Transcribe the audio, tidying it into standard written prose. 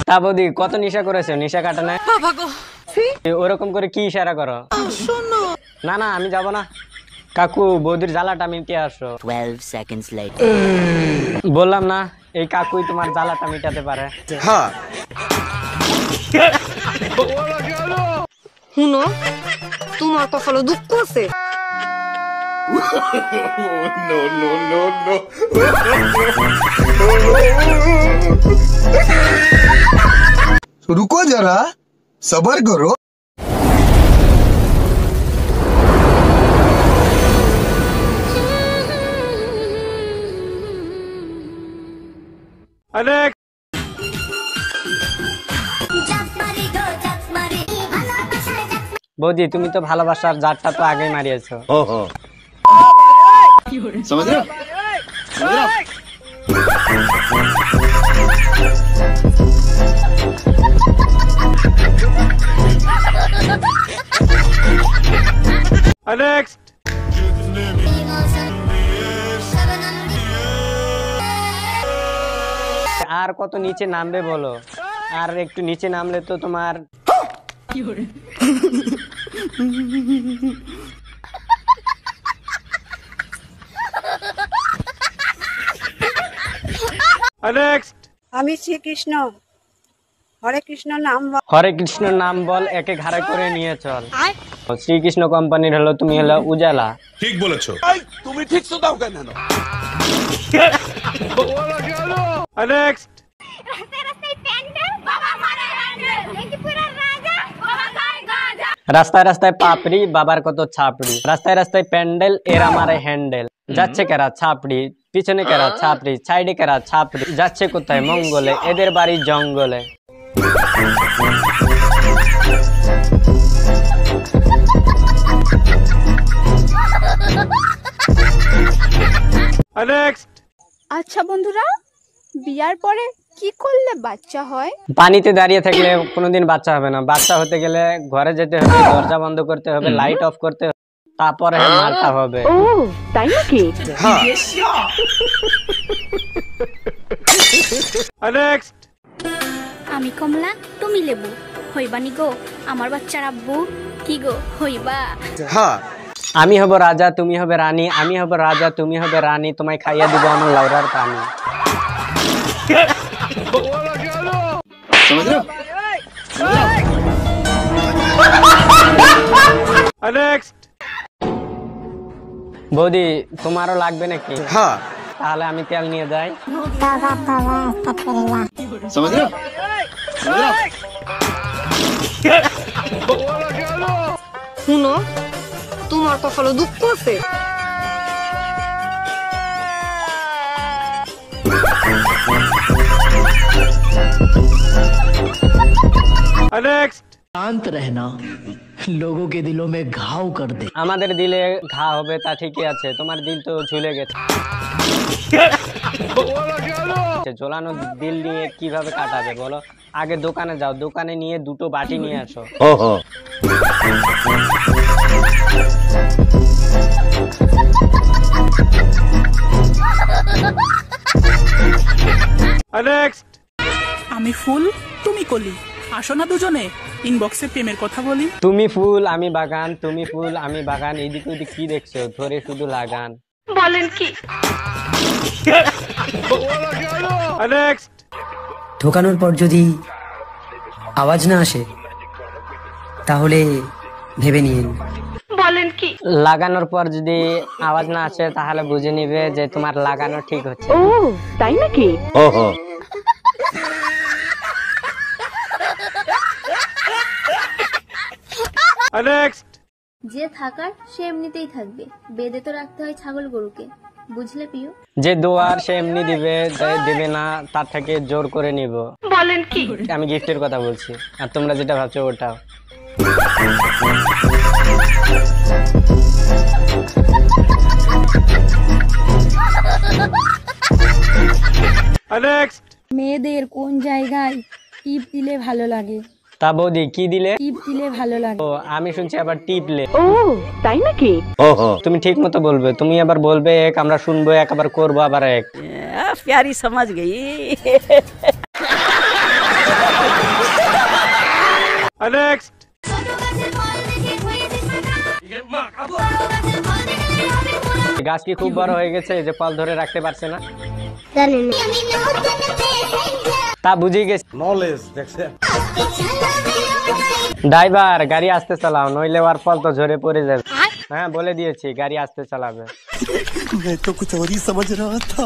তা বৌদি কত নেশা করেছো, নেশা কাটে না? ওরকম করে কি ইশারা করো? না না আমি যাব না। কাকু বৌদির জ্বালাটা মিটিয়ে আসো। 12 seconds later বললাম না এই কাকুই তোমার জ্বালাটা মিটাতে পারে। হ্যাঁ শুনো, তোমার কপালে দুঃখ আছে। रुको जरा सबर करो। বৌদি তুমি তো ভালোবাসার জাতটা তো আগেই মারিয়েছো। समझ रहे हो? नेक्स्ट আর কত নিচে নামবে বলো, আর একটু নিচে নামলে তো তোমার नेक्स्ट আমি শ্রীকৃষ্ণ, হরে কৃষ্ণ নাম হরে কৃষ্ণ নাম বল, একে ঘাড়ে করে নিয়ে চল। শ্রীকৃষ্ণ কোম্পানির হলো তুমি হলো উজালা। ঠিক বলেছো। তুমি ঠিক তো দাও কেন? नेक्स्ट রাস্তায় রাস্তায় পাপড়ি বাবার কত ছাপড়ি, রাস্তায় রাস্তায় প্যান্ডেল এর আমারে হ্যান্ডেল, যাচ্ছে কেরা ছাপড়ি পিছনে কেরা ছাপড়ি সাইডে কেরা ছাপড়ি, যাচ্ছে কোথায় মঙ্গলে এদের বাড়ি জঙ্গলে। नेक्स्ट আচ্ছা বন্ধুরা, বিয়ার পরে কি করলে বাচ্চা হয়? পানিতে দাঁড়িয়ে থাকলে কোনোদিন বাচ্চা হবে না। বাচ্চা হতে গেলে ঘরে যেতে হবে, দরজা বন্ধ করতে হবে, লাইট অফ করতে হবে, তারপরে মালটা হবে। ও তাই নাকি? নেক্সট আমি কমলা তুমি লেবু, হইবা নি গো আমার বাচ্চার আব্বু, কি গো হইবা? হ্যাঁ আমি হব রাজা তুমি হবে রানী, আমি হব রাজা তুমি হবে রানী, তোমায় খাইয়া দিব আমার লাউরার পানি। समझ रहे हो? नेक्स्ट বৌদি তোমারও লাগবে নাকি? हाँ তাহলে আমি তেল নিয়ে যাই। समझ रहे हो? শুনো, তোমার কপালে দুঃখ আছে। नेक्स्ट शांत रहना, लोगों के दिलों में घाव कर दे। আমাদের দিলে ঘা হবে তা ঠিকই আছে, তোমার দিল তো ঝুলে গেছে। ঝোলানো দিল নিয়ে কিভাবে কাটাবে বলো? আগে দোকানে যাও, দোকানে নিয়ে দুটো বাটি নিয়ে আসো। নেক্সট আমি ফুল তুমি কলি, আসো না দুজনে ইনবক্সে প্রেমের কথা বলি। তুমি ফুল আমি বাগান, তুমি ফুল আমি বাগান, এদিক ওদিক কি দেখছো? ধরে শুধু লাগান। বলেন কি? নেক্সট ঢোকানোর পর যদি আওয়াজ না আসে তাহলে ভেবে নিন। বলেন কি? লাগানোর পর যদি আওয়াজ না আসে তাহলে বুঝে নিবে যে তোমার লাগানো ঠিক হচ্ছে। ও তাই নাকি? নেক্সট যে থাকার সে এমনিতেই থাকবে, বেঁধে তো রাখতে হয় ছাগল গরুকে, বুঝলে প্রিয়? যে দোয়ার সে এমনি দিবে, দেবে না তার থেকে জোর করে নিব। বলেন কি? আমি গিফটের কথা বলছি, আর তোমরা যেটা ভাবছো ওটাও। মেয়েদের কোন জায়গায় টিপ দিলে ভালো লাগে? তা বৌদি কি দিলে? টিপ দিলে ভালো লাগে। ও আমি শুনছি আবার টিপলে। ও তাই নাকি? তুমি ঠিক মতো বলবে, তুমি আবার বলবে এক, আমরা শুনবো এক, আবার করবো আবার এক। प्यारी समझ गई। नेक्स्ट গাছ কি খুব বড় হয়ে গেছে যে ফল ধরে রাখতে পারছে না? তা বুঝে গেছি। नॉलेज देखते ড্রাইভার গাড়ি আস্তে চালাও, নইলে আর ফল তো ঝরে পড়ে যাবে। হ্যাঁ বলে দিয়েছি গাড়ি আস্তে চালাবে। मैं तो कुछ और ही समझ रहा था।